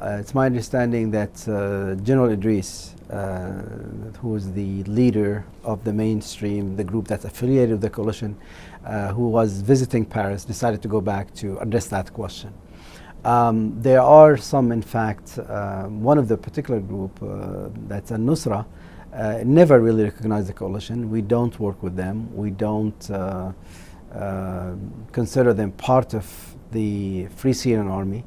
It's my understanding that General Idris, who is the leader of the mainstream, the group that's affiliated with the coalition, who was visiting Paris, decided to go back to address that question. There are some, in fact, one of the particular group, that's al-Nusra, never really recognized the coalition. We don't work with them. We don't consider them part of the Free Syrian Army.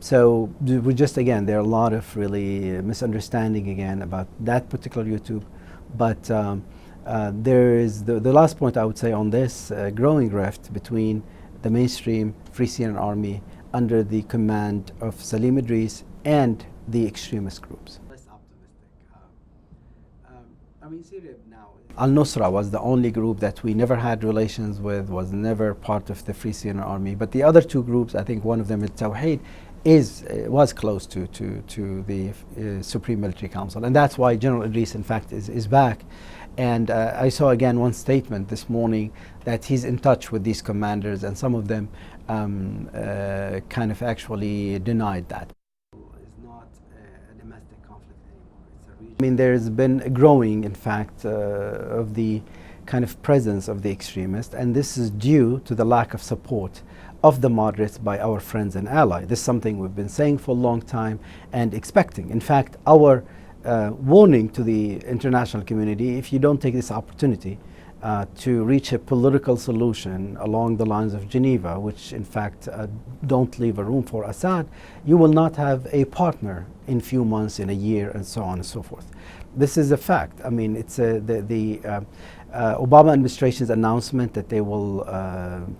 So we just, again, there are a lot of really misunderstanding again about that particular YouTube. But there is the last point I would say on this growing rift between the mainstream Free Syrian Army under the command of Salim Idris and the extremist groups. Less optimistic. I mean, Syria now. Al-Nusra was the only group that we never had relations with, was never part of the Free Syrian Army. But the other two groups, I think one of them, al-Tawheed, was close to the Supreme Military Council. And that's why General Idris, in fact, is back. And I saw again one statement this morning that he's in touch with these commanders, and some of them kind of actually denied that. It's not a domestic conflict anymore. It's a region. I mean, there's been a growing, in fact, of the kind of presence of the extremists, and this is due to the lack of support of the moderates by our friends and allies. This is something we've been saying for a long time and expecting. In fact, our warning to the international community, if you don't take this opportunity to reach a political solution along the lines of Geneva, which in fact don't leave a room for Assad, you will not have a partner in few months, in a year, and so on and so forth. This is a fact. I mean, it's the Obama administration's announcement that they will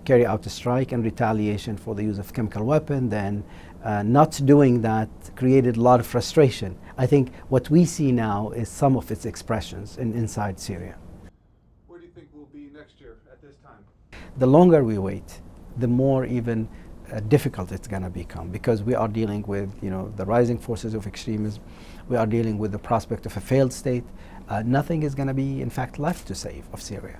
carry out a strike in retaliation for the use of chemical weapon, then not doing that created a lot of frustration. I think what we see now is some of its expressions inside Syria. Where do you think we'll be next year at this time? The longer we wait, the more even difficult it's going to become, because we are dealing with, you know, the rising forces of extremism. We are dealing with the prospect of a failed state. Nothing is going to be, in fact, left to save of Syria.